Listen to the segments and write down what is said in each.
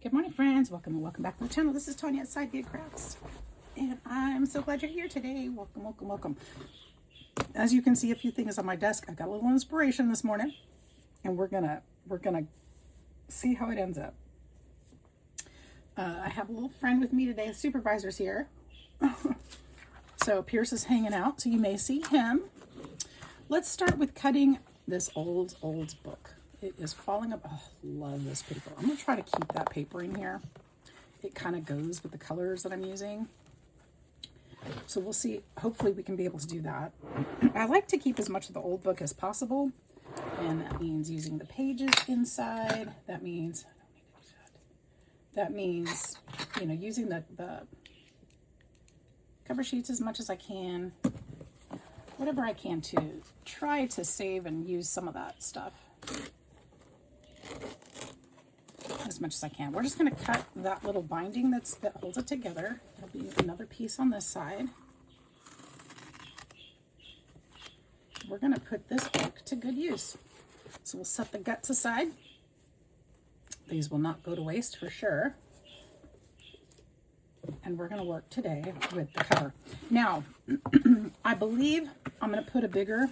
Good morning, friends. Welcome and welcome back to the channel. This is Tanya at Sidegigcrafts, and I'm so glad you're here today. Welcome, welcome, welcome. As you can see, a few things on my desk. I got a little inspiration this morning, and we're gonna see how it ends up. I have a little friend with me today. The supervisor's here, so Pierce is hanging out, so you may see him. Let's start with cutting this old book. It is falling up. Oh, love this paper. I'm going to try to keep that paper in here. It kind of goes with the colors that I'm using. So we'll see. Hopefully we can be able to do that. I like to keep as much of the old book as possible. And that means using the pages inside. That means, you know, using the cover sheets as much as I can. Whatever I can to try to save and use some of that stuff as much as I can. We're just going to cut that little binding that holds it together. There'll be another piece on this side. We're going to put this book to good use. So we'll set the guts aside. These will not go to waste for sure. And we're going to work today with the cover. Now, I believe I'm going to put a bigger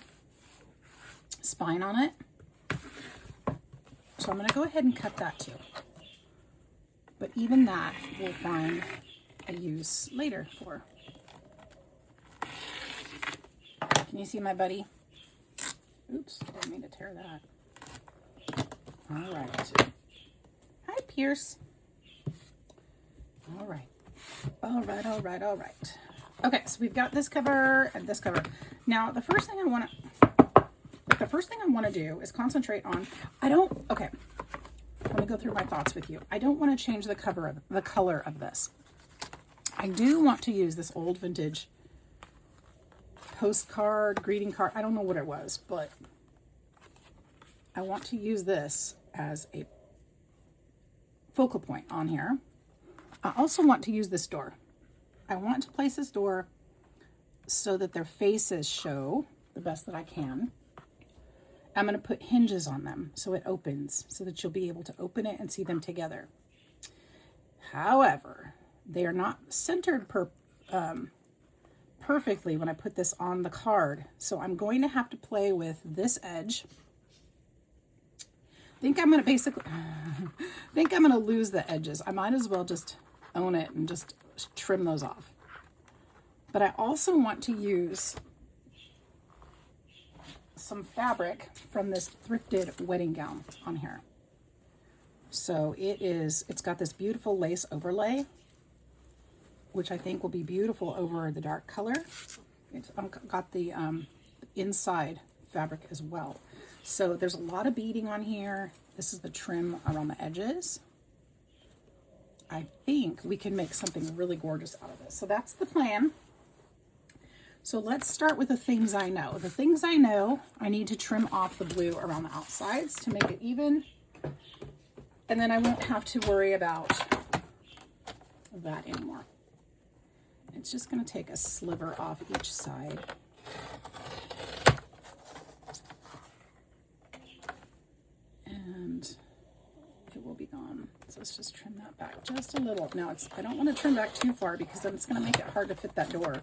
spine on it. So I'm going to go ahead and cut that too. But even that we'll find a use later for. Can you see my buddy? Oops, didn't mean to tear that. All right. Hi, Pierce. All right. All right, all right, all right. Okay, so we've got this cover and this cover. Now, the first thing I want to do is concentrate on, okay, let me go through my thoughts with you. I don't want to change the color of this. I do want to use this old vintage postcard, greeting card. I don't know what it was, but I want to use this as a focal point on here. I also want to use this door. I want to place this door so that their faces show the best that I can. I'm going to put hinges on them so it opens, so that you'll be able to open it and see them together. However, they are not centered perfectly when I put this on the card. So I'm going to have to play with this edge. I think I'm going to lose the edges. I might as well just own it and just trim those off. But I also want to use some fabric from this thrifted wedding gown on here. So it's got this beautiful lace overlay, which I think will be beautiful over the dark color. It's got the inside fabric as well. So there's a lot of beading on here. This is the trim around the edges. I think we can make something really gorgeous out of this. So that's the plan. So let's start with the things I know. The things I know, I need to trim off the blue around the outsides to make it even. And then I won't have to worry about that anymore. It's just going to take a sliver off each side. And it will be gone. So let's just trim that back just a little. Now I don't want to trim back too far because then it's going to make it hard to fit that door.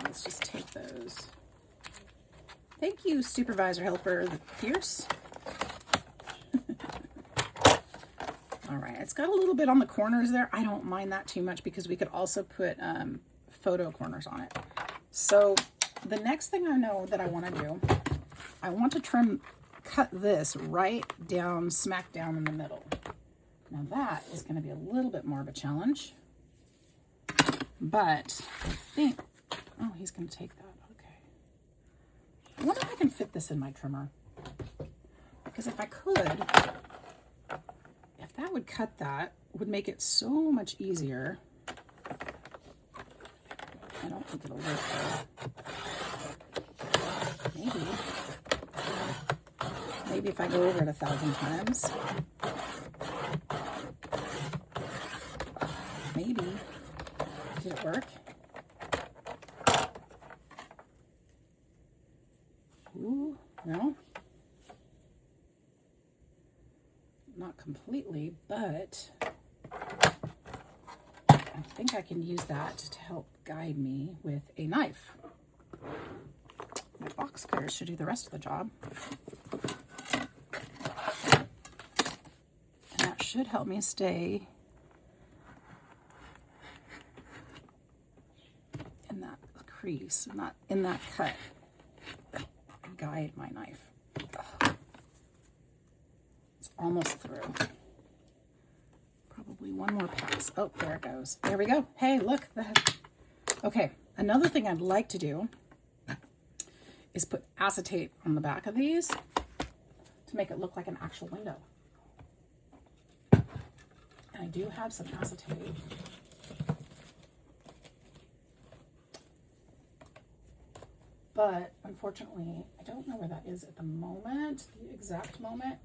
Let's just take those. Thank you, Supervisor Helper Pierce. All right, it's got a little bit on the corners there. I don't mind that too much because we could also put photo corners on it. So the next thing I know that I want to do, I want to cut this right down, smack down in the middle. Now that is going to be a little bit more of a challenge, but I think, oh, he's going to take that. Okay. I wonder if I can fit this in my trimmer. Because if I could, if that would cut that, would make it so much easier. I don't think it'll work though. Maybe if I go over it 1,000 times. Maybe. Did it work? No, not completely, but I think I can use that to help guide me with a knife. My box cutters should do the rest of the job. And that should help me stay in that crease, not in that cut. Guide my knife. It's almost through. Probably one more pass. Oh, there it goes. There we go. Hey, look. Okay, another thing I'd like to do is put acetate on the back of these to make it look like an actual window. And I do have some acetate. But unfortunately, I don't know where that is at the moment, the exact moment.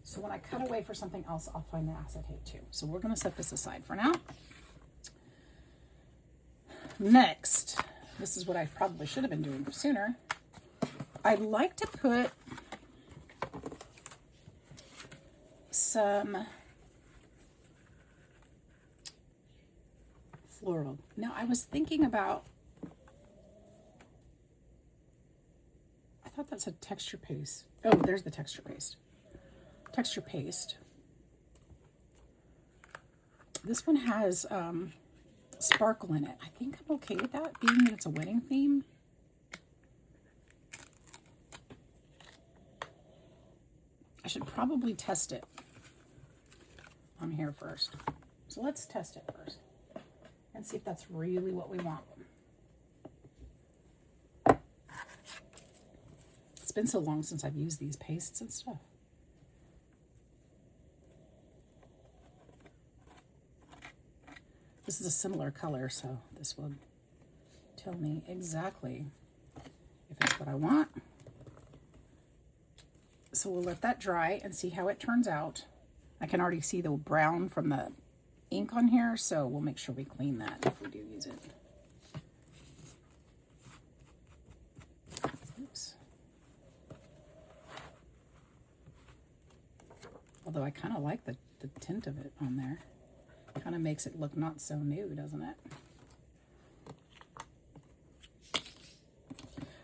So when I cut away for something else, I'll find the acetate too. So we're going to set this aside for now. Next, this is what I probably should have been doing sooner. I'd like to put some floral. Now, I was thinking about, I thought that's a texture paste. Oh, there's the texture paste. Texture paste. This one has sparkle in it. I think I'm okay with that, being that it's a wedding theme. I should probably test it on here first. So let's test it first and see if that's really what we want. It's been so long since I've used these pastes and stuff. This is a similar color, so this will tell me exactly if it's what I want. So we'll let that dry and see how it turns out. I can already see the brown from the ink on here, so we'll make sure we clean that if we do use it. Oops. Although I kind of like the tint of it on there. Kind of makes it look not so new, doesn't it?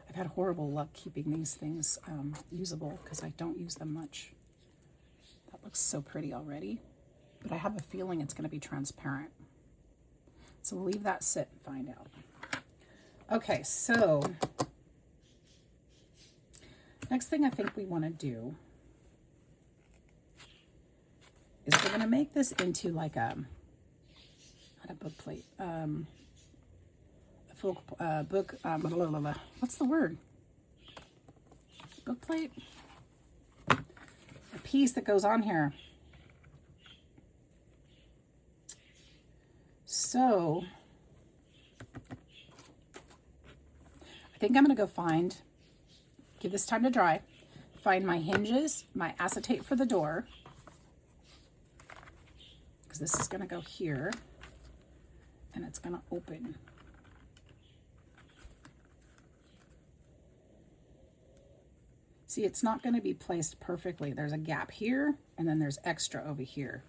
I've had horrible luck keeping these things usable because I don't use them much. That looks so pretty already, but I have a feeling it's going to be transparent. So we'll leave that sit and find out. Okay, so next thing I think we want to do is we're going to make this into like a book plate, a full book, blah, blah, blah, blah. What's the word? Book plate? A piece that goes on here. So, I think I'm going to go give this time to dry, find my hinges, my acetate for the door, because this is going to go here. And it's going to open. See, it's not going to be placed perfectly. There's a gap here, and then there's extra over here.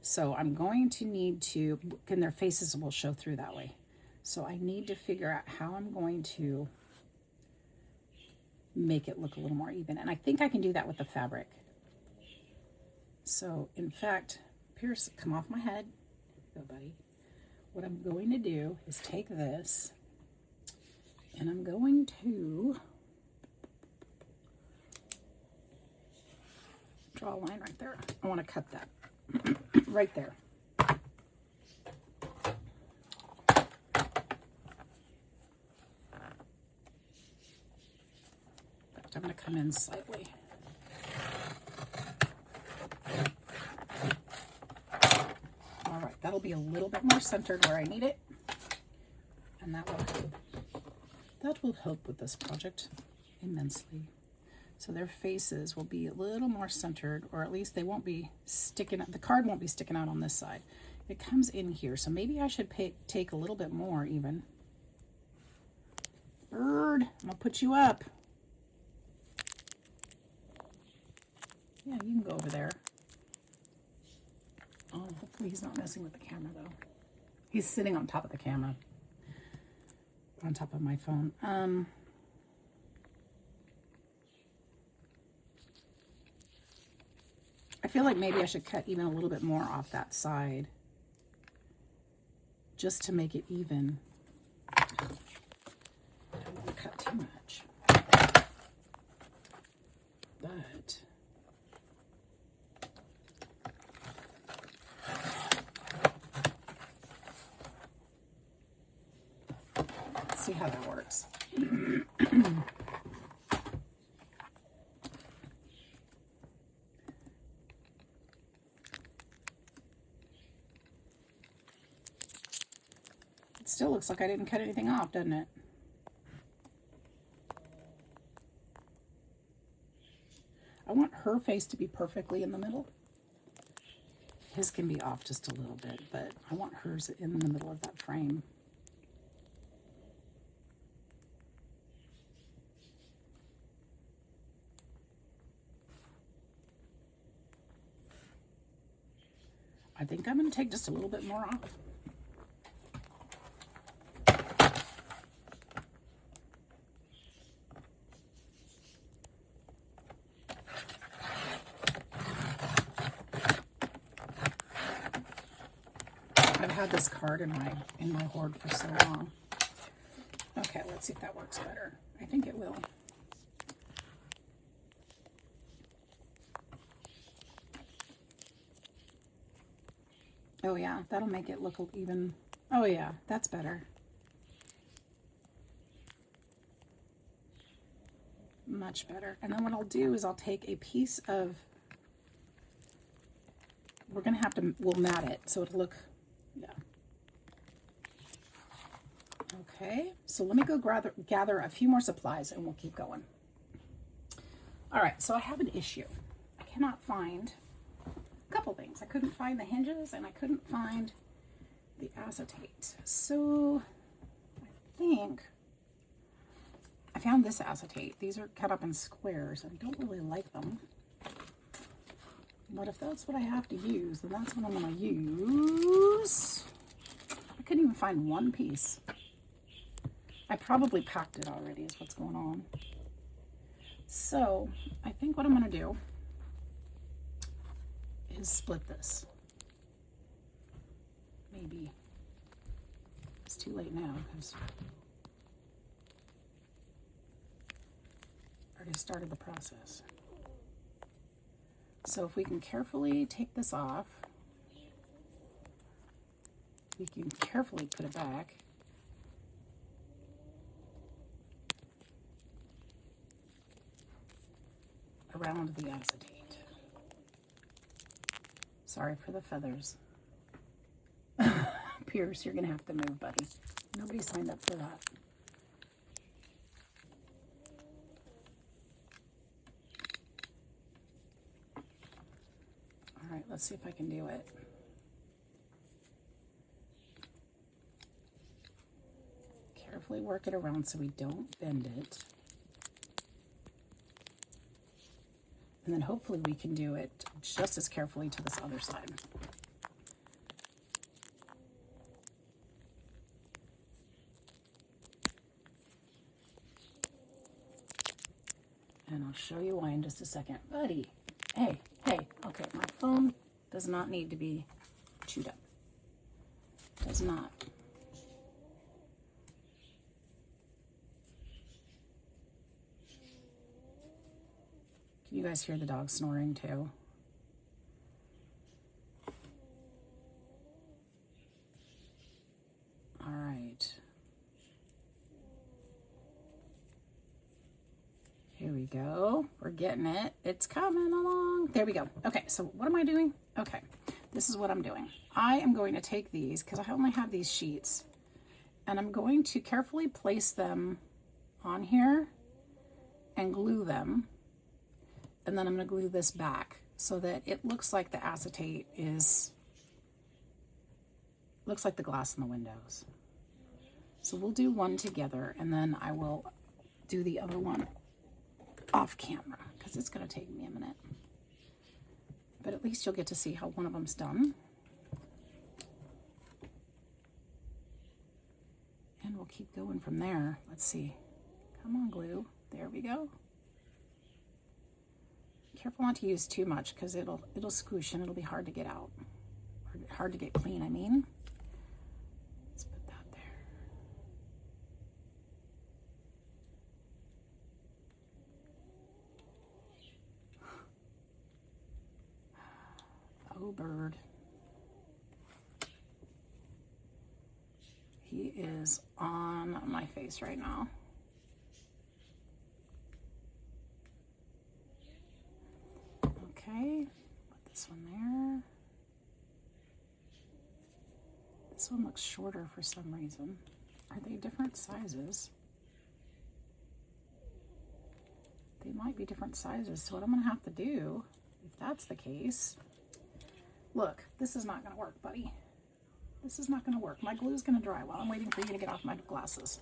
So I'm going to need to, and their faces will show through that way. So I need to figure out how I'm going to make it look a little more even. And I think I can do that with the fabric. So, in fact, Pierce, come off my head. Go, buddy. What I'm going to do is take this and I'm going to draw a line right there. I want to cut that right there. I'm going to come in slightly. That'll be a little bit more centered where I need it, and that will help with this project immensely. So their faces will be a little more centered, or at least they won't be sticking out. The card won't be sticking out on this side. It comes in here, so maybe I should take a little bit more even. Bird, I'm gonna put you up. Yeah, you can go over there. Oh, hopefully he's not messing with the camera though. He's sitting on top of the camera. On top of my phone. I feel like maybe I should cut even a little bit more off that side just to make it even. I don't want to cut too much. But let's see how that works. It still looks like I didn't cut anything off, doesn't it? I want her face to be perfectly in the middle. His can be off just a little bit, but I want hers in the middle of that frame. I think I'm going to take just a little bit more off. I've had this card in my hoard for so long. Okay, let's see if that works better. I think it will. Oh yeah, that'll make it look even. Oh yeah, that's better. Much better. And then what I'll do is I'll take a piece of, we're gonna have to, we'll mat it so it'll look, yeah. Okay, so let me go gather a few more supplies and we'll keep going. All right, so I have an issue. I cannot find a couple things. I couldn't find the hinges and I couldn't find the acetate. So I think I found this acetate. These are cut up in squares. I don't really like them. But if that's what I have to use, then that's what I'm going to use. I couldn't even find one piece. I probably packed it already is what's going on. So I think what I'm going to do is split this. Maybe. It's too late now because I already started the process. So if we can carefully take this off, we can carefully put it back. Around the acetate. Sorry for the feathers. Pierce, you're going to have to move, buddy. Nobody signed up for that. All right, let's see if I can do it. Carefully work it around so we don't bend it. And then hopefully we can do it just as carefully to this other side. And I'll show you why in just a second. Buddy, hey, okay, my phone does not need to be chewed up. Does not. Can you guys hear the dog snoring too? All right. Here we go. We're getting it. It's coming along. There we go. Okay, so what am I doing? Okay, this is what I'm doing. I am going to take these, because I only have these sheets, and I'm going to carefully place them on here and glue them. And then I'm going to glue this back so that it looks like the acetate looks like the glass in the windows. So we'll do one together, and then I will do the other one off camera because it's going to take me a minute. but at least you'll get to see how one of them's done. And we'll keep going from there. Let's see. Come on, glue. There we go. Careful not to use too much because it'll squish and it'll be hard to get out. Or hard to get clean, I mean. Let's put that there. Oh, bird. He is on my face right now. Okay, put this one there. This one looks shorter for some reason. Are they different sizes? They might be different sizes, so what I'm gonna have to do, if that's the case, look, this is not gonna work, buddy. This is not gonna work. My glue is gonna dry while I'm waiting for you to get off my glasses.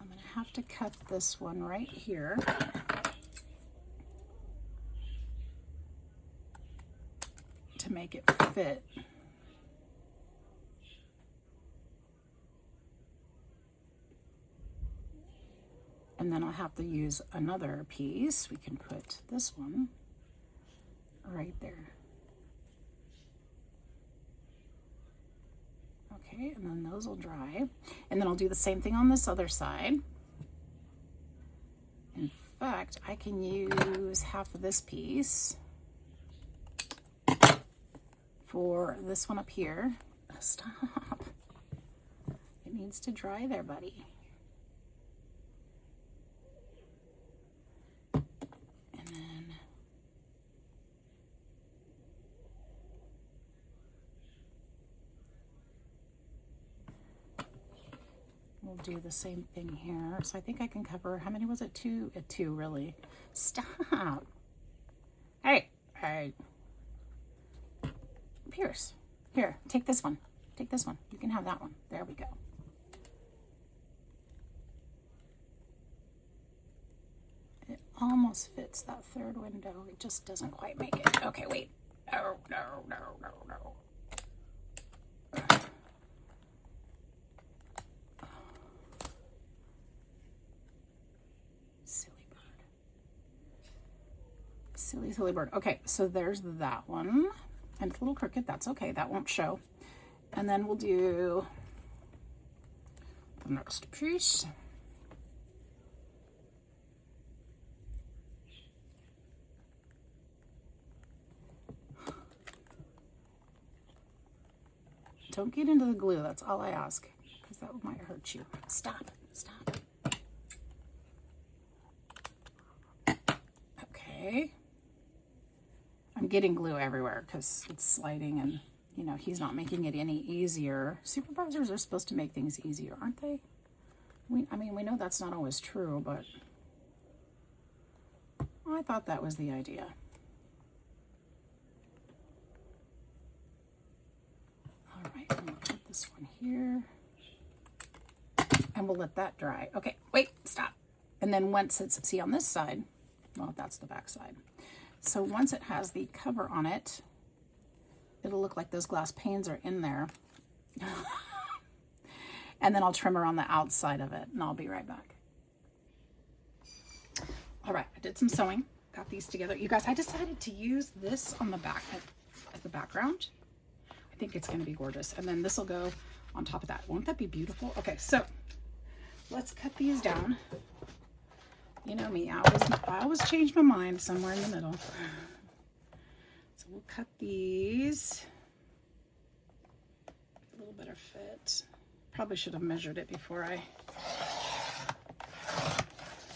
I'm gonna have to cut this one right here. To make it fit. And then I'll have to use another piece. We can put this one right there. Okay, and then those will dry. And then I'll do the same thing on this other side. In fact, I can use half of this piece for this one up here. Stop. It needs to dry there, buddy. And then we'll do the same thing here. So I think I can cover, how many was it? Two? Two, really. Stop. Hey, hey. Pierce, here, take this one. Take this one. You can have that one. There we go. It almost fits that third window. It just doesn't quite make it. Okay, wait. No, no, no, no, no. Silly bird. Silly, silly bird. Okay, so there's that one. And it's a little crooked, that's okay, that won't show. And then we'll do the next piece. Don't get into the glue, that's all I ask, because that might hurt you. Stop, stop. Okay. I'm getting glue everywhere because it's sliding and, you know, he's not making it any easier. Supervisors are supposed to make things easier, aren't they? I mean, we know that's not always true, but I thought that was the idea. All right, I'm gonna put this one here and we'll let that dry. Okay, wait, stop. And then once it's, see on this side, well, that's the back side. So once it has the cover on it, it'll look like those glass panes are in there. And then I'll trim around the outside of it and I'll be right back. All right, I did some sewing, got these together. You guys, I decided to use this on the back as the background. I think it's gonna be gorgeous. And then this will go on top of that. Won't that be beautiful? Okay, so let's cut these down. You know me, I always change my mind somewhere in the middle. So we'll cut these. A little better fit. Probably should have measured it before I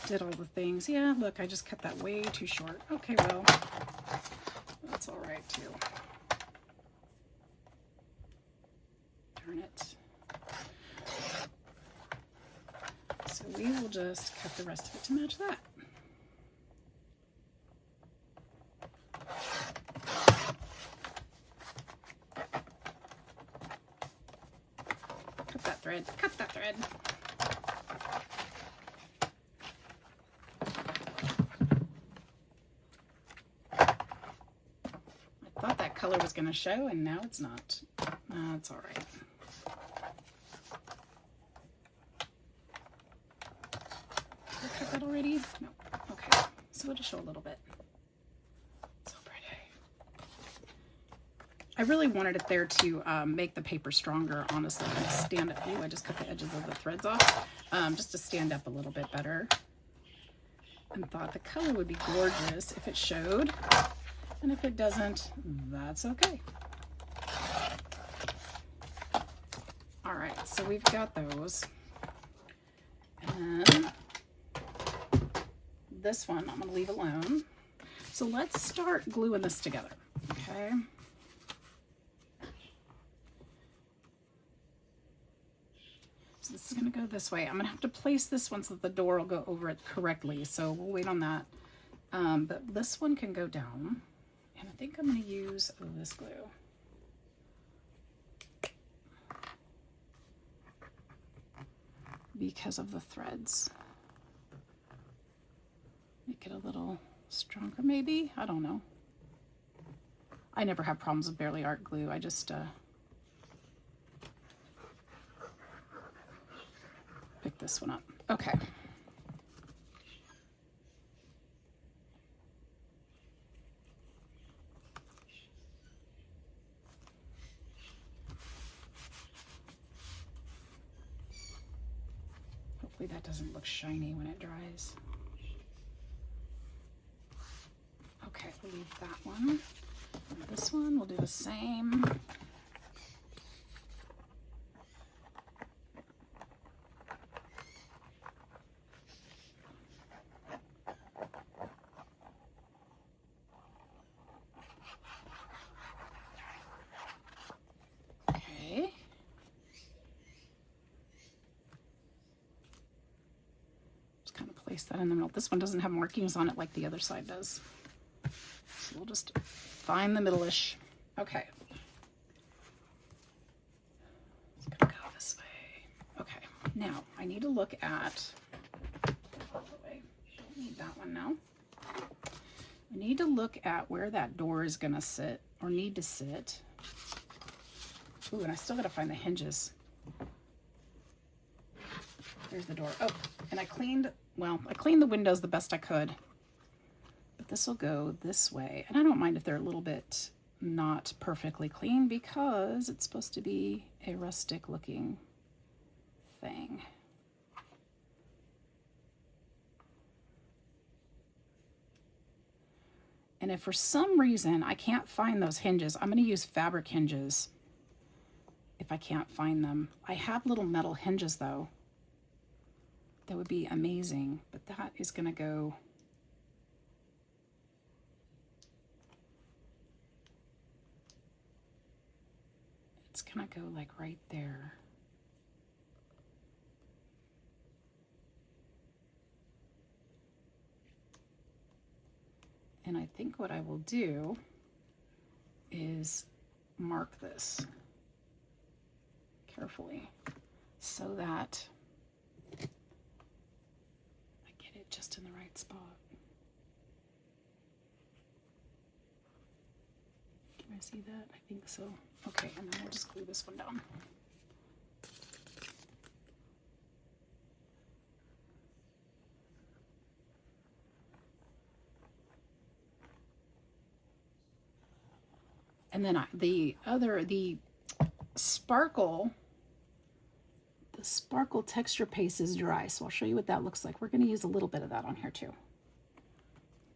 did all the things. Yeah, look, I just cut that way too short. Okay, well, that's all right too. Turn it. So we will just cut the rest of it to match that. Cut that thread, cut that thread. was going to show, and now it's not. That's all right. Did I cut that already? No. Okay. So we'll just show a little bit. So pretty. I really wanted it there to make the paper stronger, honestly. And stand up. Ooh, I just cut the edges of the threads off. Just to stand up a little bit better. And thought the color would be gorgeous if it showed. And if it doesn't, that's okay. All right, so we've got those. And this one I'm going to leave alone. So let's start gluing this together, okay? So this is going to go this way. I'm going to have to place this one so that the door will go over it correctly. So we'll wait on that. But this one can go down. And I think I'm going to use this glue. Because of the threads. Make it a little stronger maybe? I don't know. I never have problems with Barely Art glue. I just pick this one up. Okay. Hopefully that doesn't look shiny when it dries. Okay, we'll leave that one. And this one, we'll do the same. Okay. Just kind of place that in the middle. This one doesn't have markings on it like the other side does. So we'll just find the middle-ish. Okay. It's gonna go this way. Okay, now I need to look at, don't need that one now. I need to look at where that door is gonna sit, or need to sit. Ooh, and I still gotta find the hinges. There's the door. Oh, and I cleaned the windows the best I could. But this will go this way. And I don't mind if they're a little bit not perfectly clean because it's supposed to be a rustic looking thing. And if for some reason I can't find those hinges, I'm going to use fabric hinges if I can't find them. I have little metal hinges though. That would be amazing, but that is going to go it's going to go like right there. And I think what I will do is mark this carefully so that I get it just in the right spot. Can I see that? I think so. Okay, and then we'll just glue this one down. And then the sparkle texture paste is dry, so I'll show you what that looks like. We're going to use a little bit of that on here too.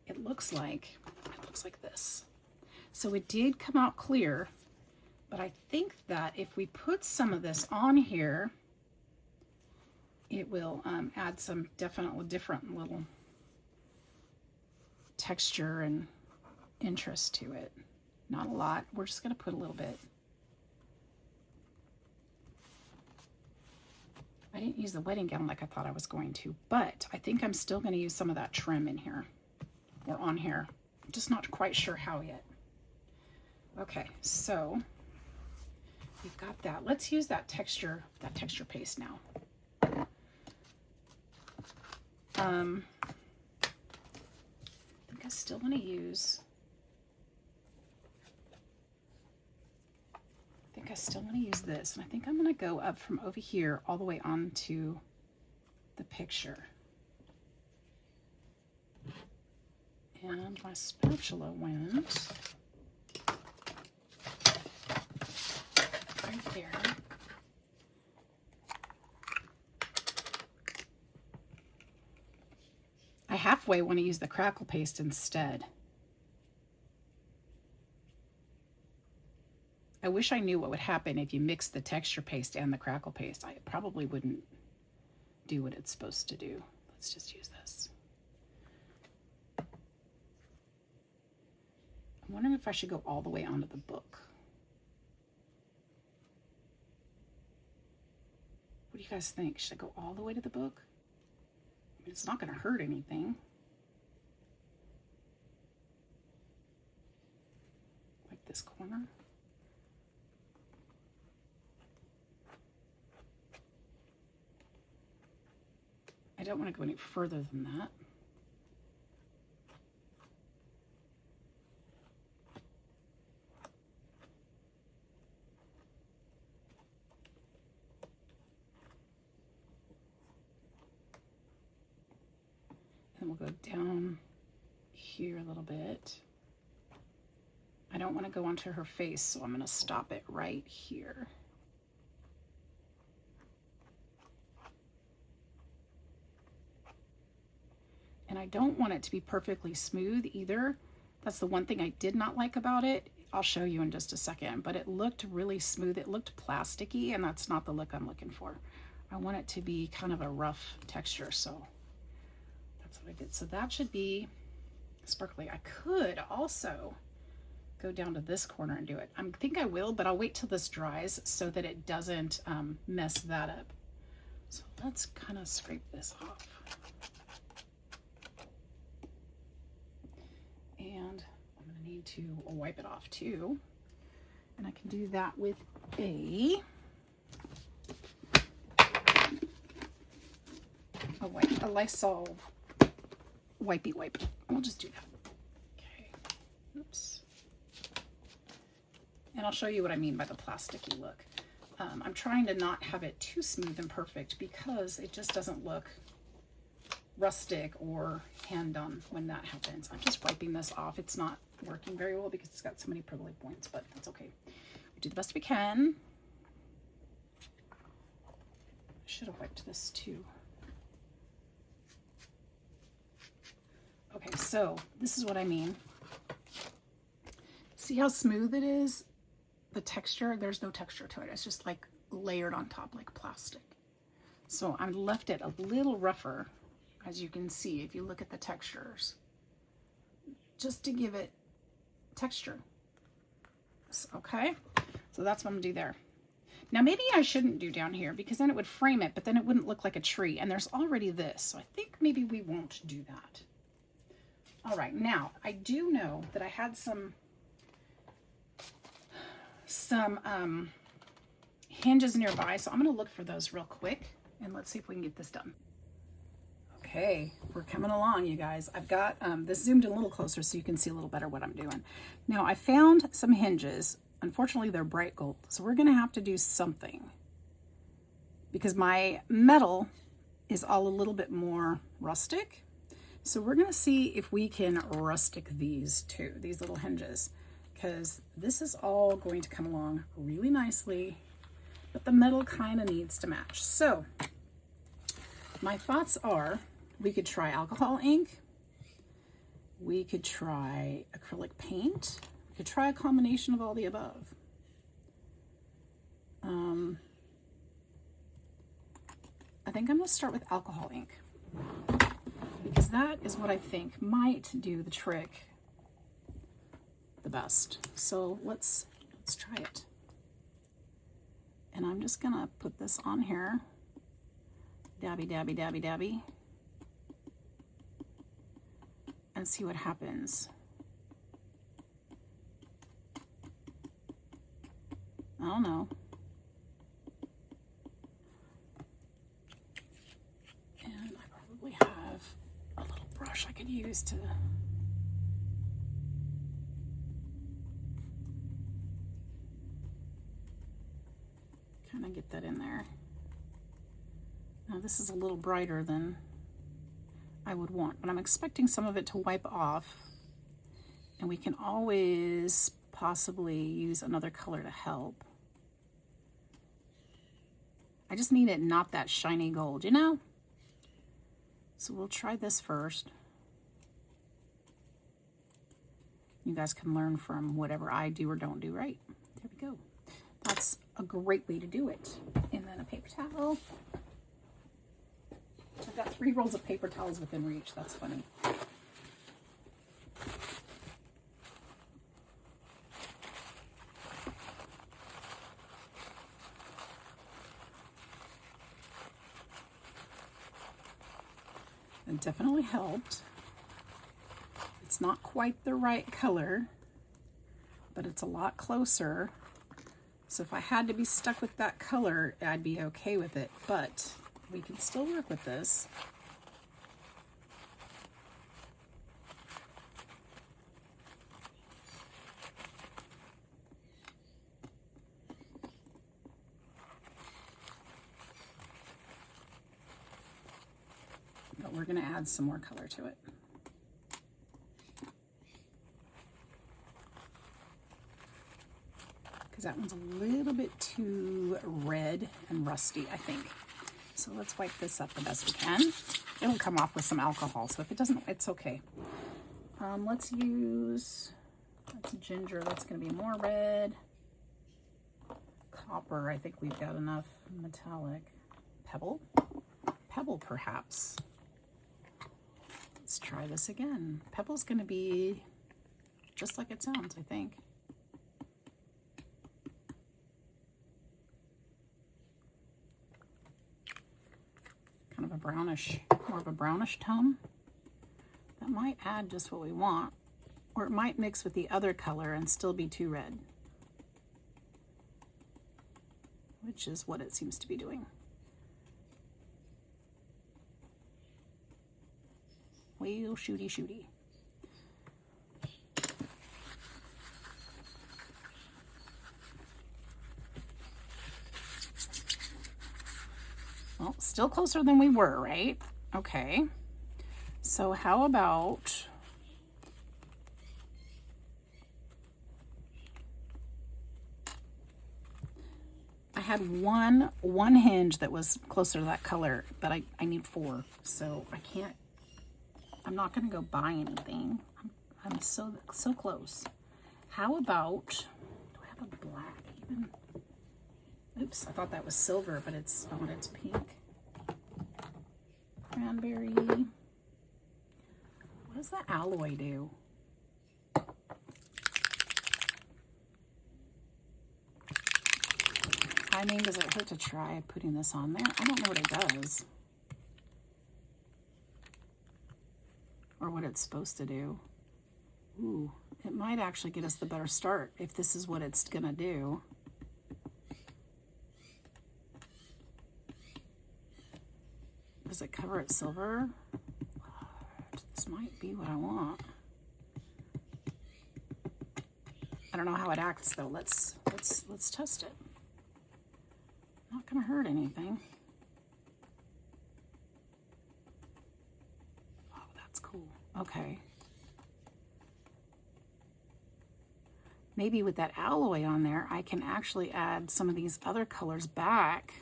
It looks like this. So it did come out clear, but I think that if we put some of this on here, it will add some different little texture and interest to it. Not a lot. We're just going to put a little bit. I didn't use the wedding gown like I thought I was going to, but I think I'm still going to use some of that trim in here or on here. I'm just not quite sure how yet. Okay, so we've got that. Let's use that texture paste now. I think I still want to use I still want to use this, and I think I'm going to go up from over here all the way onto the picture. And my spatula went right there. I halfway want to use the crackle paste instead. I wish I knew what would happen if you mix the texture paste and the crackle paste. I probably wouldn't do what it's supposed to do. Let's just use this. I'm wondering if I should go all the way onto the book. What do you guys think? Should I go all the way to the book? I mean, it's not going to hurt anything. Like this corner. I don't want to go any further than that. And we'll go down here a little bit. I don't want to go onto her face, so I'm going to stop it right here. And I don't want it to be perfectly smooth either. That's the one thing I did not like about it. I'll show you in just a second, but it looked really smooth. It looked plasticky, and that's not the look I'm looking for. I want it to be kind of a rough texture, so that's what I did. So that should be sparkly. I could also go down to this corner and do it. I think I will, but I'll wait till this dries so that it doesn't mess that up. So let's kind of scrape this off. And I'm going to need to wipe it off too. And I can do that with a Lysol wipey wipe. I'll just do that. Okay. Oops. And I'll show you what I mean by the plasticky look. I'm trying to not have it too smooth and perfect because it just doesn't look rustic or hand done when that happens. I'm just wiping this off. It's not working very well because it's got so many prickly points, but that's okay. We do the best we can. I should have wiped this too. Okay, so this is what I mean. See how smooth it is? The texture, there's no texture to it. It's just like layered on top like plastic. So I left it a little rougher, as you can see if you look at the textures, just to give it texture. Okay, so that's what I'm gonna do there. Now maybe I shouldn't do down here because then it would frame it, but then it wouldn't look like a tree, and there's already this, so I think maybe we won't do that. All right, now I do know that I had some hinges nearby, so I'm gonna look for those real quick and let's see if we can get this done. Okay, we're coming along, you guys. I've got this zoomed in a little closer so you can see a little better what I'm doing. Now I found some hinges. Unfortunately, they're bright gold, so we're gonna have to do something because my metal is all a little bit more rustic. So we're gonna see if we can rustic these too, these little hinges, because this is all going to come along really nicely, but the metal kind of needs to match. So my thoughts are, we could try alcohol ink, we could try acrylic paint, we could try a combination of all the above. I think I'm gonna start with alcohol ink because that is what I think might do the trick the best. So let's try it. And I'm just gonna put this on here. Dabby, dabby, dabby, dabby. And see what happens. I don't know. And I probably have a little brush I could use to Kind of get that in there. Now this is a little brighter than I would want, but I'm expecting some of it to wipe off, and we can always possibly use another color to help. I just need it not that shiny gold, you know? So we'll try this first. You guys can learn from whatever I do or don't do right. There we go. That's a great way to do it. And then a paper towel. I've got 3 rolls of paper towels within reach. That's funny. It definitely helped. It's not quite the right color, but it's a lot closer. So if I had to be stuck with that color, I'd be okay with it, but we can still work with this. But we're going to add some more color to it. Because that one's a little bit too red and rusty, I think. So let's wipe this up the best we can. It'll come off with some alcohol, so if it doesn't, it's okay. Let's use, that's ginger, that's going to be more red. Copper, I think we've got enough. Metallic. Pebble? Pebble, perhaps. Let's try this again. Pebble's going to be just like it sounds, I think. Kind of a brownish, more of a brownish tone. That might add just what we want, or it might mix with the other color and still be too red, which is what it seems to be doing. Well, shooty shooty. Well, still closer than we were, right? Okay. So how about I had one hinge that was closer to that color, but I need 4. So I'm not going to go buy anything. I'm so close. How about, do I have a black even? Oops, I thought that was silver, but it's not, it's pink. Cranberry. What does the alloy do? I mean, does it hurt to try putting this on there? I don't know what it does. Or what it's supposed to do. Ooh, it might actually get us the better start if this is what it's gonna do. Does it cover it silver? This might be what I want. I don't know how it acts though. Let's test it. Not gonna hurt anything. Oh, that's cool. Okay. Maybe with that alloy on there, I can actually add some of these other colors back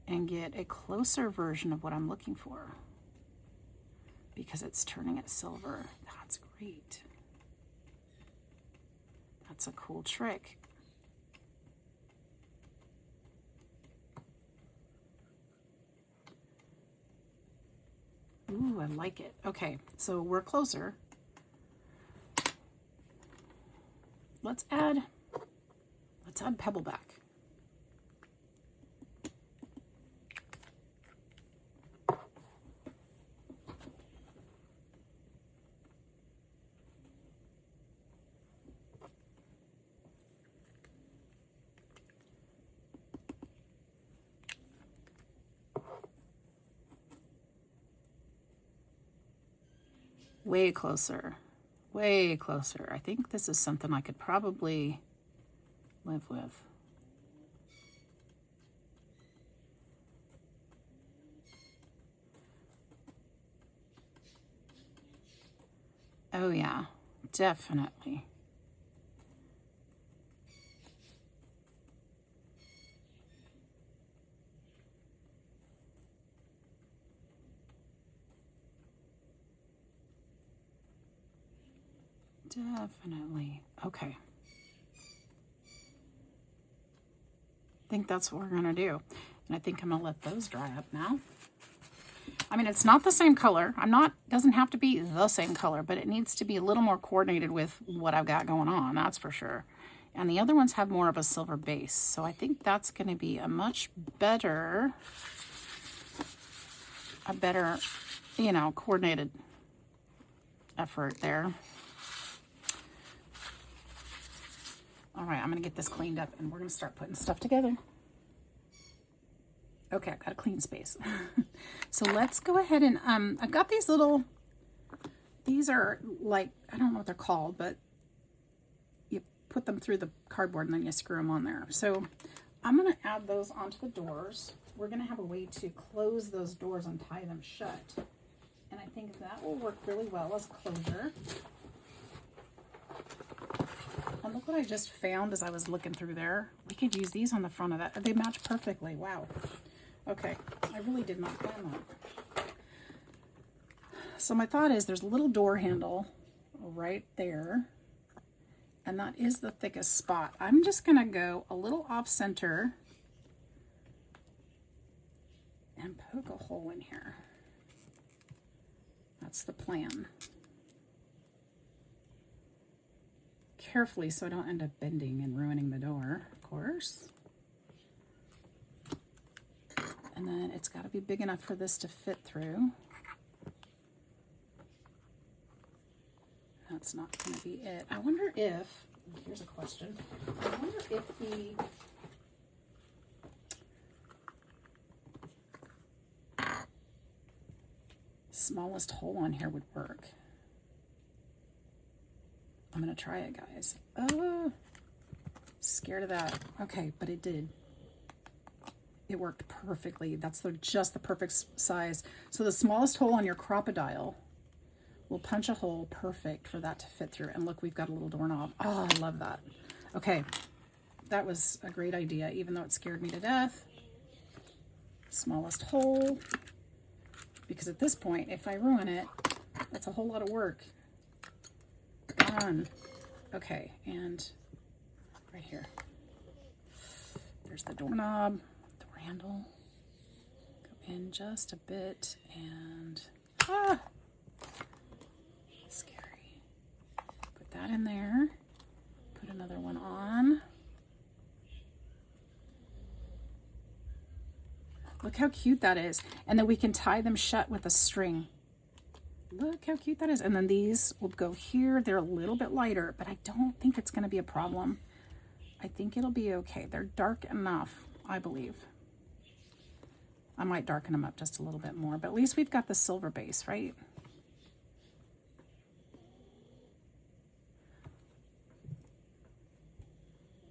and get a closer version of what I'm looking for, because it's turning it silver. That's great. That's a cool trick. Ooh, I like it. Okay, so we're closer. Let's add pebble back. Way closer, way closer. I think this is something I could probably live with. Oh yeah, definitely. Definitely. Okay. I think that's what we're going to do. And I think I'm going to let those dry up now. I mean, it's not the same color. Doesn't have to be the same color, but it needs to be a little more coordinated with what I've got going on, that's for sure. And the other ones have more of a silver base. So I think that's going to be a better, you know, coordinated effort there. All right, I'm going to get this cleaned up and we're going to start putting stuff together. Okay, I've got a clean space. So let's go ahead and, I've got these are like, I don't know what they're called, but you put them through the cardboard and then you screw them on there. So I'm going to add those onto the doors. We're going to have a way to close those doors and tie them shut. And I think that will work really well as closure. And look what I just found as I was looking through there. We could use these on the front of that. They match perfectly. Wow. Okay, I really did not plan that. So my thought is there's a little door handle right there. And that is the thickest spot. I'm just going to go a little off center and poke a hole in here. That's the plan. Carefully so I don't end up bending and ruining the door, of course. And then it's got to be big enough for this to fit through. That's not going to be it. I wonder if, here's a question. I wonder if the smallest hole on here would work. I'm going to try it, guys. Oh, scared of that. Okay, but it did. It worked perfectly. That's just the perfect size. So the smallest hole on your crocodile will punch a hole perfect for that to fit through. And look, we've got a little doorknob. Oh, I love that. Okay, that was a great idea, even though it scared me to death. Smallest hole. Because at this point, if I ruin it, that's a whole lot of work. Done. Okay, and right here. There's the doorknob, door handle. Go in just a bit and scary. Put that in there. Put another one on. Look how cute that is. And then we can tie them shut with a string. Look how cute that is. And then these will go here. They're a little bit lighter, but I don't think it's going to be a problem. I think it'll be okay. They're dark enough, I believe. I might darken them up just a little bit more, but at least we've got the silver base, right?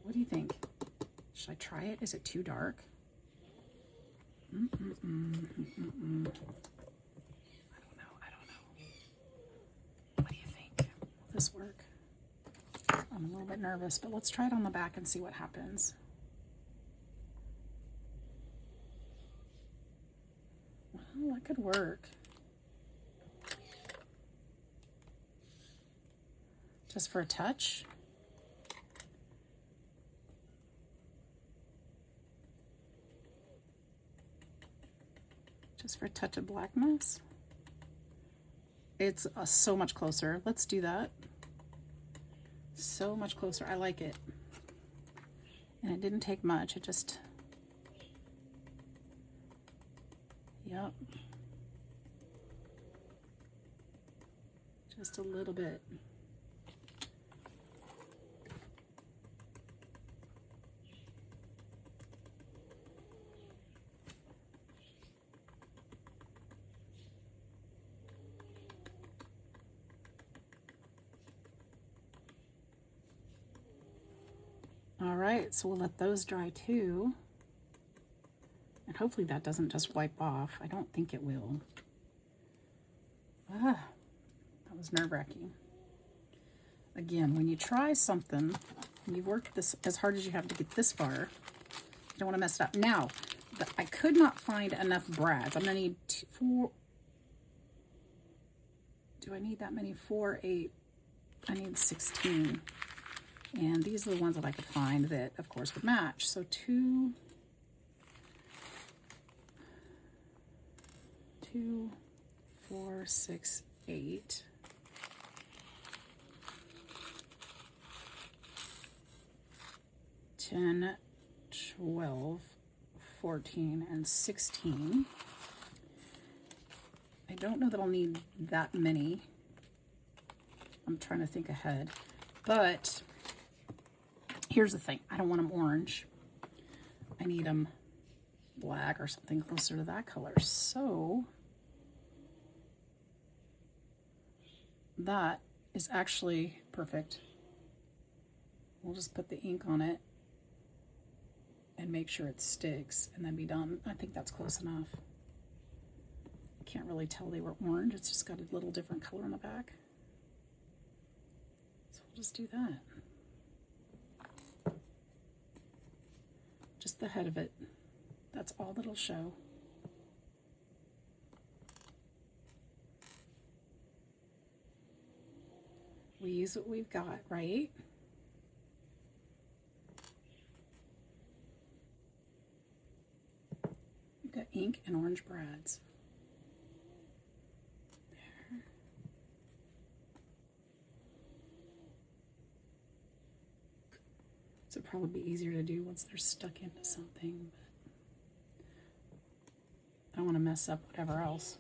What do you think? Should I try it? Is it too dark? I don't know. What do you think? Will this work? I'm a little bit nervous, but let's try it on the back and see what happens. Well, that could work. Just for a touch. Just for a touch of blackness. It's so much closer. Let's do that. So much closer. I like it. And it didn't take much. It just, yep. Just a little bit. All right, so we'll let those dry too. And hopefully that doesn't just wipe off. I don't think it will. Ah, that was nerve-wracking. Again, when you try something, and you've worked this as hard as you have to get this far, you don't want to mess it up. Now, I could not find enough brads. I'm going to need 4. Do I need that many? 4, 8. I need 16. And these are the ones that I could find that, of course, would match. So 2, 4, 6, 8. 10, 12, 14, and 16. I don't know that I'll need that many. I'm trying to think ahead. But here's the thing. I don't want them orange. I need them black or something closer to that color. So that is actually perfect. We'll just put the ink on it and make sure it sticks and then be done. I think that's close enough. I can't really tell they were orange. It's just got a little different color on the back. So we'll just do that. Just the head of it. That's all that'll show. We use what we've got, right? We've got ink and orange brads. There. So it'd probably be easier to do once they're stuck into something, but I don't want to mess up whatever else.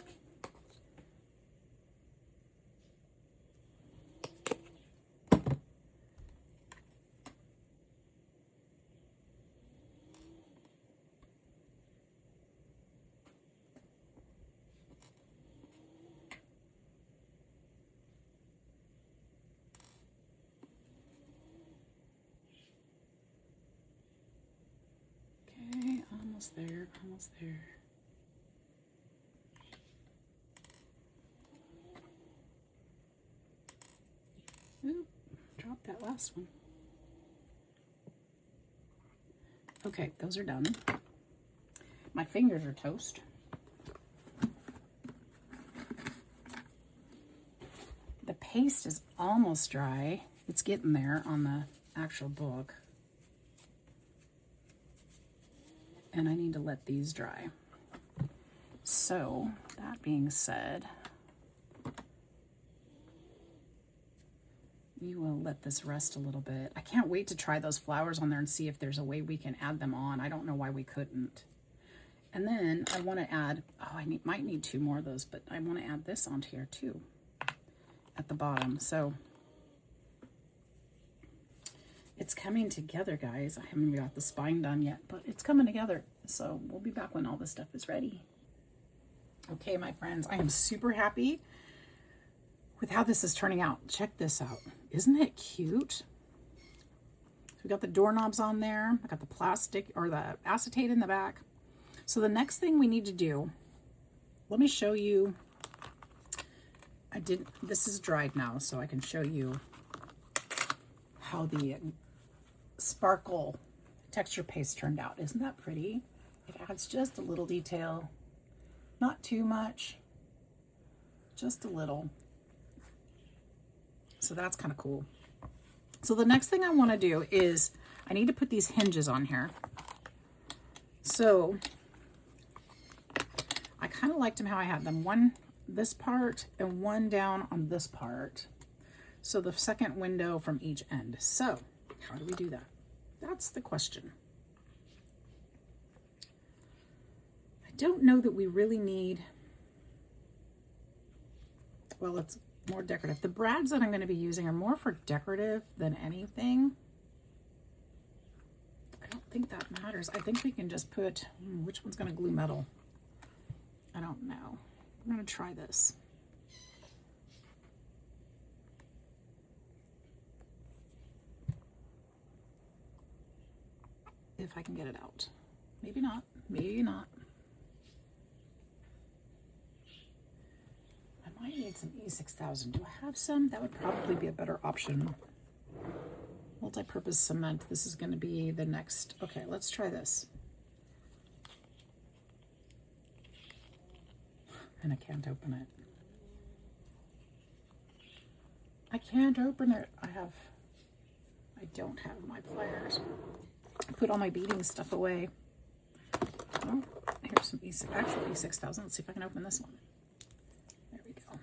Okay, almost there, almost there. Oop, dropped that last one. Okay, those are done. My fingers are toast. The paste is almost dry. It's getting there on the actual book. And I need to let these dry. So, that being said, we will let this rest a little bit. I can't wait to try those flowers on there and see if there's a way we can add them on. I don't know why we couldn't. And then I want to add, might need 2 more of those, but I want to add this onto here too at the bottom. So it's coming together, guys. I haven't got the spine done yet, but it's coming together. So we'll be back when all this stuff is ready. Okay, my friends, I am super happy with how this is turning out. Check this out. Isn't it cute? So we got the doorknobs on there. I got the plastic or the acetate in the back. So the next thing we need to do, let me show you. This is dried now, so I can show you how the sparkle texture paste turned out. Isn't that pretty? It adds just a little detail, not too much, just a little. So that's kind of cool. So the next thing I want to do is I need to put these hinges on here. So I kind of liked them how I had them, one this part and one down on this part. So the second window from each end. So how do we do that? That's the question. I don't know that we really need, well, it's more decorative. The brads that I'm going to be using are more for decorative than anything. I don't think that matters. I think we can just put, which one's going to glue metal? I don't know. I'm going to try this. If I can get it out. Maybe not. Maybe not. I might need need some E6000. Do I have some? That would probably be a better option. Multi-purpose cement. This is going to be the next. Okay, let's try this. And I can't open it. I can't open it. I don't have my pliers. I put all my beading stuff away. Oh, here's some actual E6000. Let's see if I can open this one. There we go.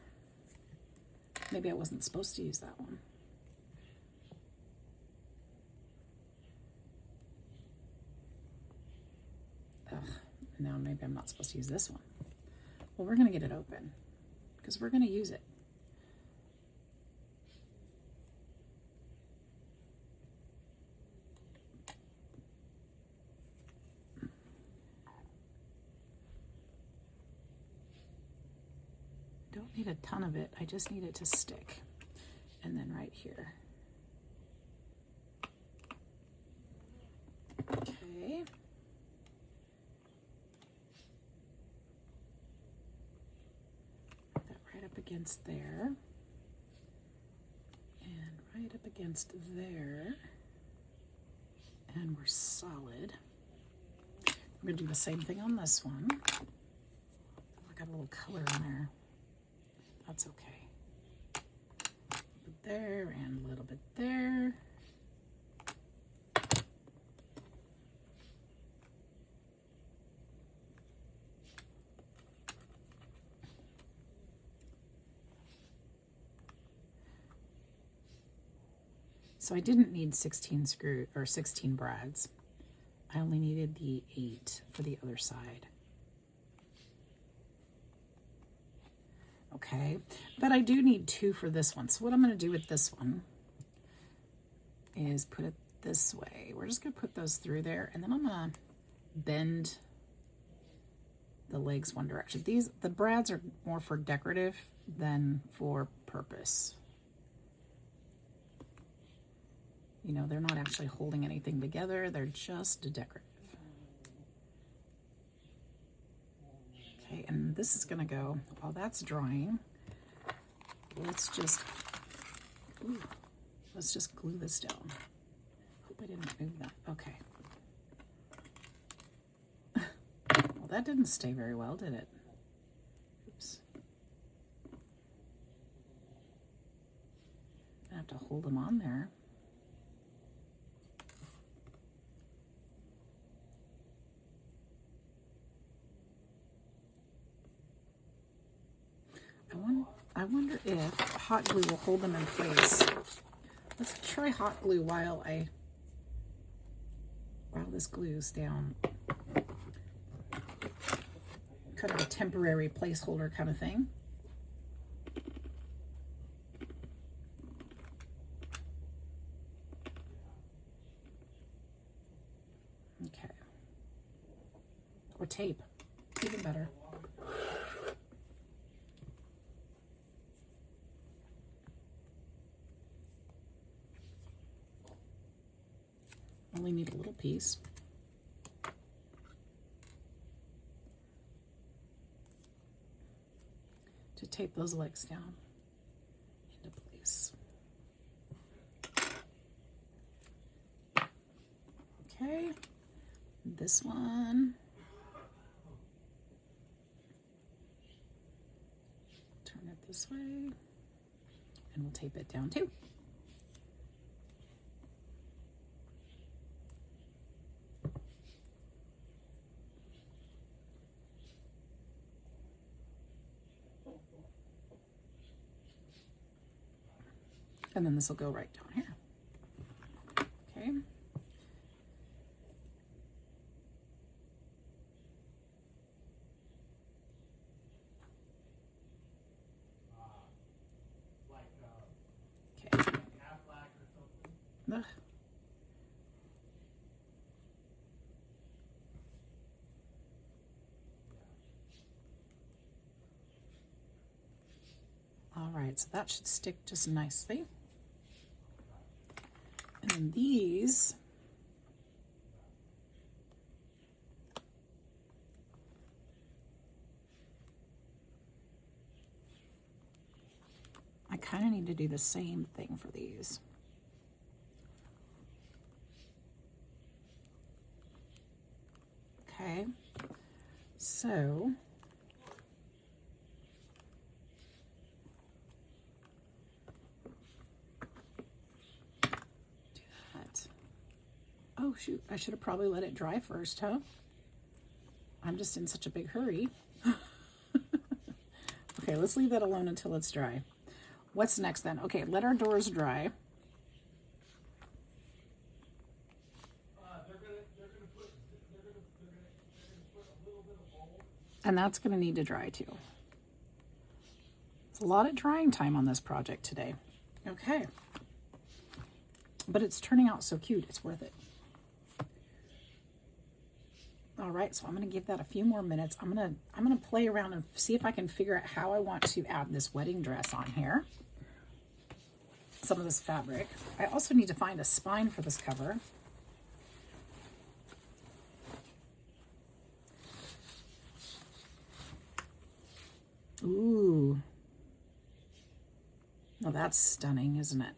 Maybe I wasn't supposed to use that one. Ugh, now maybe I'm not supposed to use this one. Well, we're going to get it open because we're going to use it. Don't need a ton of it. I just need it to stick. And then right here. Okay. Put that right up against there. And right up against there. And we're solid. We're going to do the same thing on this one. I got a little color in there. That's okay. A little bit there and a little bit there. So I didn't need 16 brads. I only needed the 8 for the other side. Okay, but I do need 2 for this one. So what I'm going to do with this one is put it this way. We're just going to put those through there, and then I'm going to bend the legs one direction. The brads are more for decorative than for purpose. You know, they're not actually holding anything together. They're just decorative. Okay, and this is going to go, while that's drying, let's just glue this down. Hope I didn't move that. Okay. Well, that didn't stay very well, did it? Oops. I have to hold them on there. I wonder if hot glue will hold them in place. Let's try hot glue while this glue's down. Kind of a temporary placeholder kind of thing. Okay. Or tape, even better. Only need a little piece. To tape those legs down into place. Okay, this one. Turn it this way, and we'll tape it down too. And then this will go right down here. Okay. Okay. Ugh. All right, so that should stick just nicely. And then these, kind of need to do the same thing for these. Okay, so do that. Oh shoot, I should have probably let it dry first, huh? I'm just in such a big hurry. Okay, let's leave that alone until it's dry. What's next then? Okay, let our doors dry. And that's going to need to dry too. It's a lot of drying time on this project today. Okay. But it's turning out so cute, it's worth it. All right, so I'm going to give that a few more minutes. I'm going to play around and see if I can figure out how I want to add this wedding dress on here. Some of this fabric. I also need to find a spine for this cover. Ooh. Well, that's stunning, isn't it?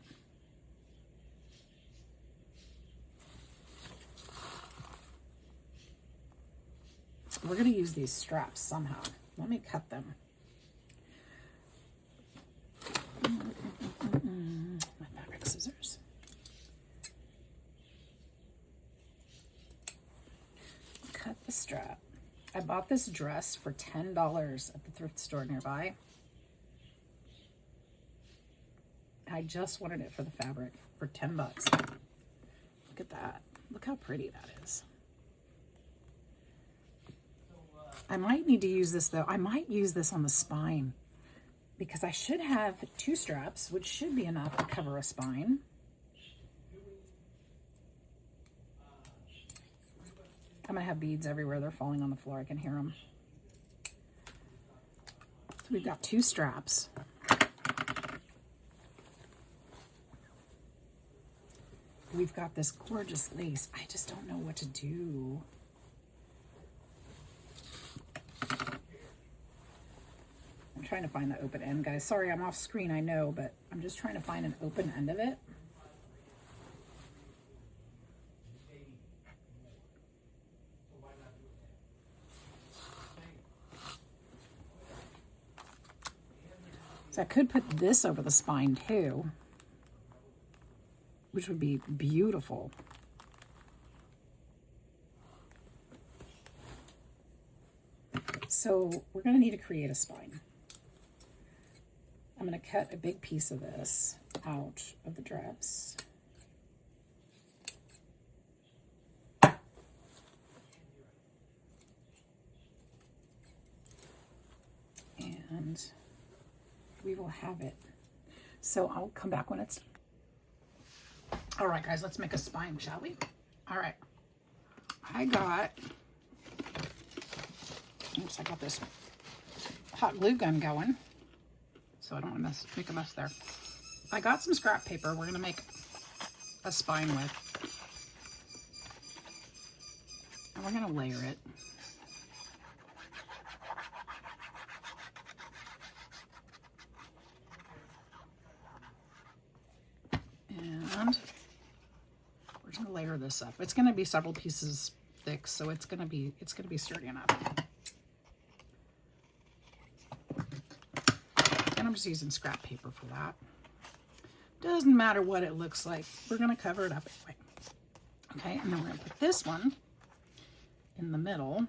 We're going to use these straps somehow. Let me cut them. My fabric scissors. Cut the strap. I bought this dress for $10 at the thrift store nearby. I just wanted it for the fabric for 10 bucks. Look at that. Look how pretty that is. I might need to use this though. I might use this on the spine because I should have 2 straps, which should be enough to cover a spine. I'm gonna have beads everywhere. They're falling on the floor. I can hear them. So we've got 2 straps. We've got this gorgeous lace. I just don't know what to do. I'm trying to find the open end, guys. Sorry, I'm off screen, I know, but I'm just trying to find an open end of it. So I could put this over the spine too, which would be beautiful. So we're going to need to create a spine. I'm going to cut a big piece of this out of the dress. And we will have it. So I'll come back when it's... All right, guys, let's make a spine, shall we? All right. I got this hot glue gun going, so I don't want to make a mess there. I got some scrap paper we're going to make a spine with. And we're going to layer it. And we're going to layer this up. It's going to be several pieces thick, so it's going to be sturdy enough. And I'm just using scrap paper for that. Doesn't matter what it looks like. We're going to cover it up anyway. Okay, and then we're going to put this one in the middle.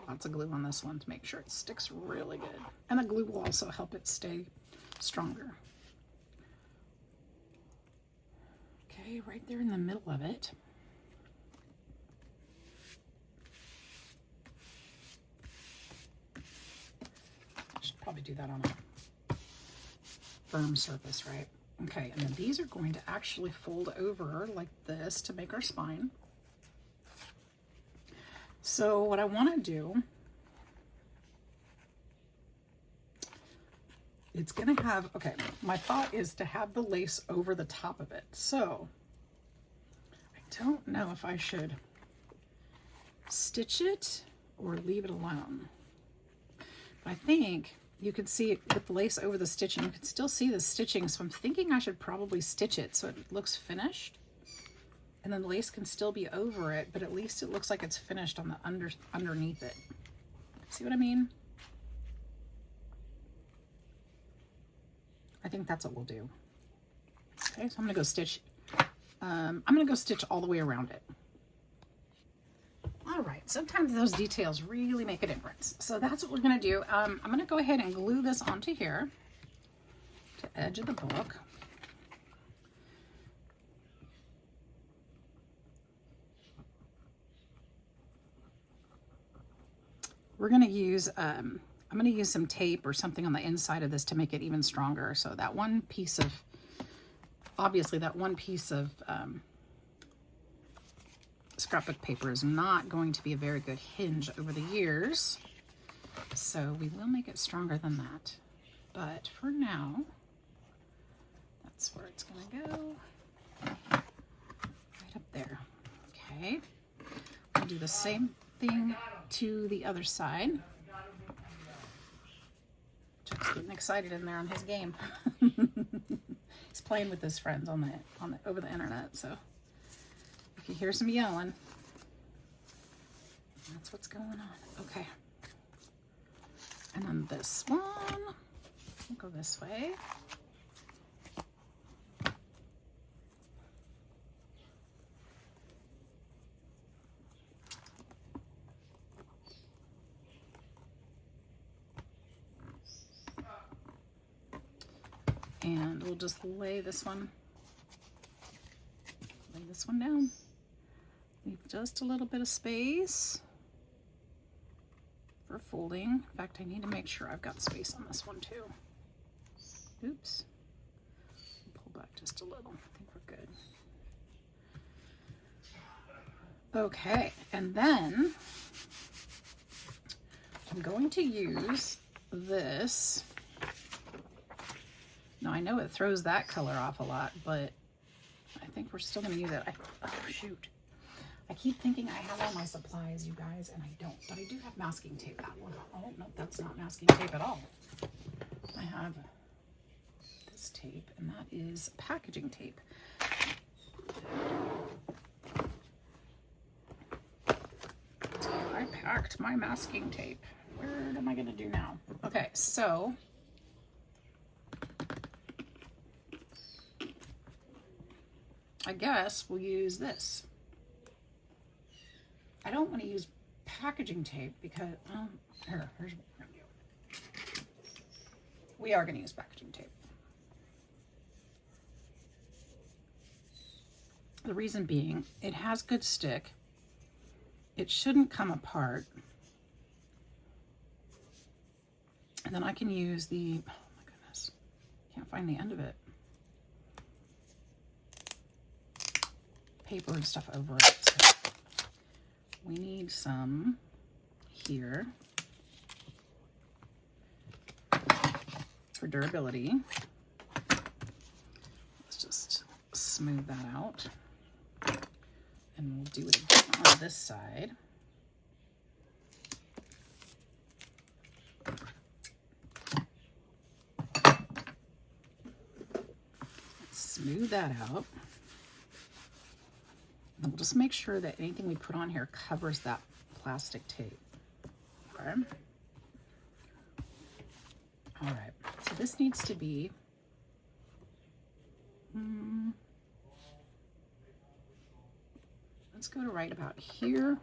Lots of glue on this one to make sure it sticks really good. And the glue will also help it stay stronger. Okay, right there in the middle of it. I should probably do that on a firm surface, right? Okay, and then these are going to actually fold over like this to make our spine. So what I want to do it's going to have, okay, my thought is to have the lace over the top of it. So I don't know if I should stitch it or leave it alone. But I think you can see it with the lace over the stitching. You can still see the stitching. So I'm thinking I should probably stitch it so it looks finished. And then the lace can still be over it, but at least it looks like it's finished on the underneath it. See what I mean? I think that's what we'll do. Okay, so I'm gonna go stitch. I'm gonna go stitch all the way around it. All right, sometimes those details really make a difference. So that's what we're gonna do. I'm gonna go ahead and glue this onto here, to the edge of the book. We're gonna use, I'm gonna use some tape or something on the inside of this to make it even stronger. So that one piece of, obviously that one piece of scrapbook paper is not going to be a very good hinge over the years. So we will make it stronger than that. But for now, that's where it's gonna go. Right up there. Okay. I'll do the same thing to the other side. Chuck's getting excited in there on his game. He's playing with his friends on the over the internet, so if you hear some yelling, that's what's going on. Okay. And then this one, we'll go this way. And we'll just lay this one down. Leave just a little bit of space for folding. In fact, I need to make sure I've got space on this one too. Oops. Pull back just a little. I think we're good. Okay, and then I'm going to use this. Now, I know it throws that color off a lot, but I think we're still going to use it. Oh, shoot. I keep thinking I have all my supplies, you guys, and I don't. But I do have masking tape. That one. Oh, no, that's not masking tape at all. I have this tape, and that is packaging tape. I packed my masking tape. Where am I going to do now? Okay, so I guess we'll use this. I don't want to use packaging tape because, here's what we're going to do. We are going to use packaging tape. The reason being, it has good stick. It shouldn't come apart. And then I can use the, oh my goodness, can't find the end of it. Paper and stuff over it. So we need some here for durability. Let's just smooth that out. And we'll do it again on this side. Smooth that out. And we'll just make sure that anything we put on here covers that plastic tape. Okay. All right. So this needs to be let's go to right about here.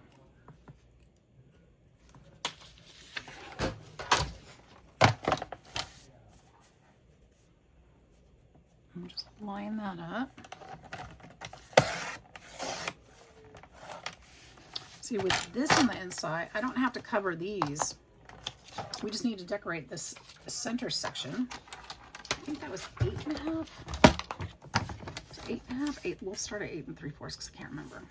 And just line that up. See, with this on the inside, I don't have to cover these. We just need to decorate this center section. I think that was 8.5. 8.5? 8. We'll start at 8 3/4 because I can't remember.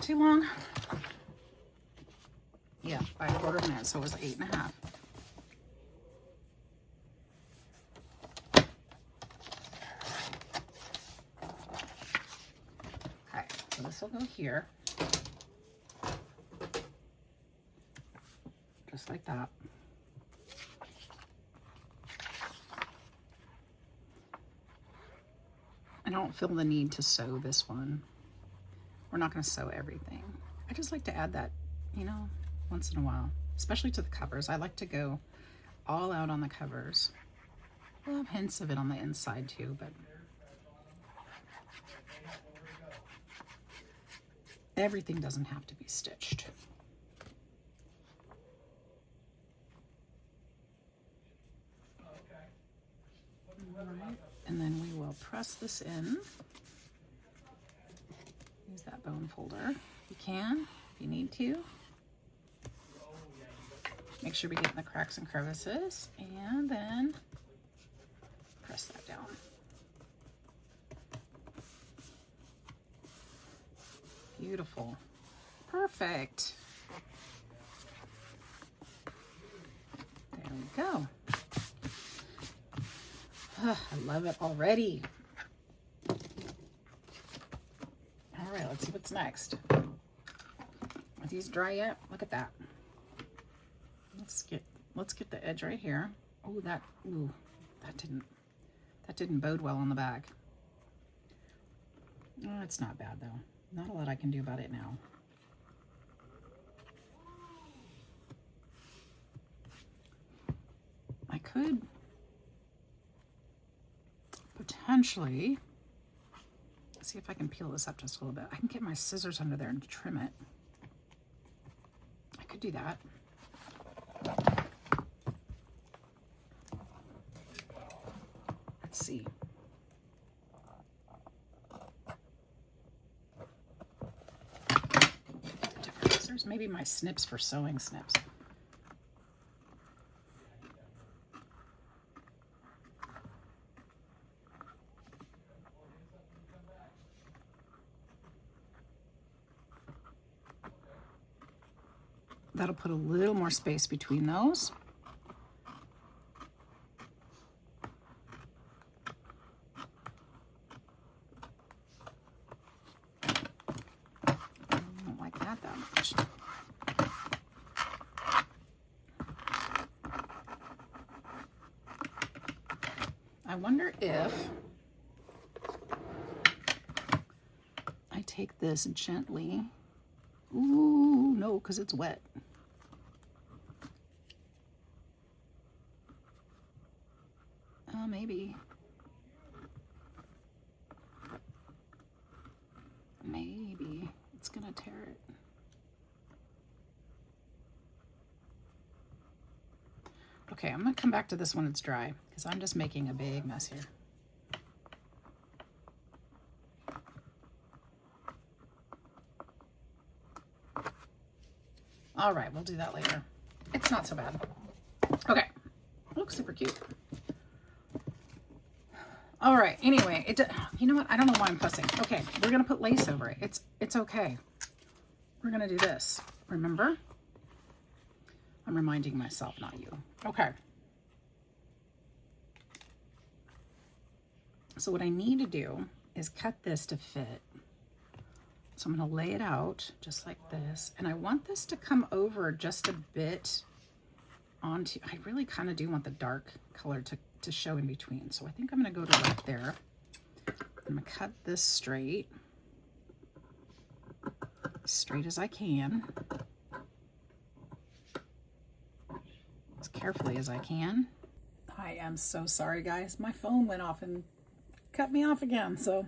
Too long? Yeah, by a quarter minute, so it was 8.5. So this will go here. Just like that. I don't feel the need to sew this one. We're not going to sew everything. I just like to add that, you know, once in a while, especially to the covers. I like to go all out on the covers. We'll have hints of it on the inside too, but everything doesn't have to be stitched. All right, and then we will press this in. Use that bone folder if you can, if you need to. Make sure we get in the cracks and crevices, and then press that down. Beautiful. Perfect. There we go. I love it already. All right, let's see what's next. Are these dry yet? Look at that. Let's get the edge right here. Oh, that didn't bode well on the back. Oh, it's not bad though. Not a lot I can do about it now. I could potentially see if I can peel this up just a little bit. I can get my scissors under there and trim it. I could do that. Let's see. Different scissors. Maybe my snips for sewing snips. That'll put a little more space between those. I don't like that much. I wonder if I take this gently. Ooh, no, because it's wet. Maybe it's gonna tear it. Okay, I'm gonna come back to this when it's dry because I'm just making a big mess here. All right, we'll do that later. It's not so bad. Okay, looks super cute. All right, anyway, you know what? I don't know why I'm fussing. Okay, we're gonna put lace over it. It's okay. We're gonna do this. Remember? I'm reminding myself, not you. Okay. So what I need to do is cut this to fit. So I'm gonna lay it out just like this. And I want this to come over just a bit onto, I really kind of do want the dark color to show in between. So I think I'm gonna go to right there. I'm gonna cut this straight as I can, as carefully as I can. I am so sorry, guys. My phone went off and cut me off again. So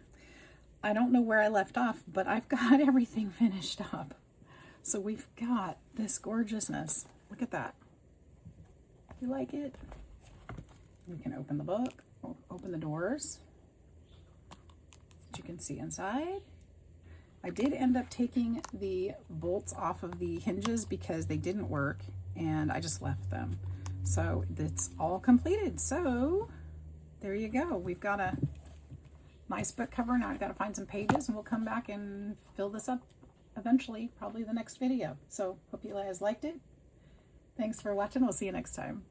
I don't know where I left off, but I've got everything finished up. So we've got this gorgeousness. Look at that. You like it? We can open the book, open the doors, as you can see inside. I did end up taking the bolts off of the hinges because they didn't work and I just left them. So it's all completed. So there you go. We've got a nice book cover. Now I've got to find some pages and we'll come back and fill this up eventually, probably the next video. So hope you guys liked it. Thanks for watching. We'll see you next time.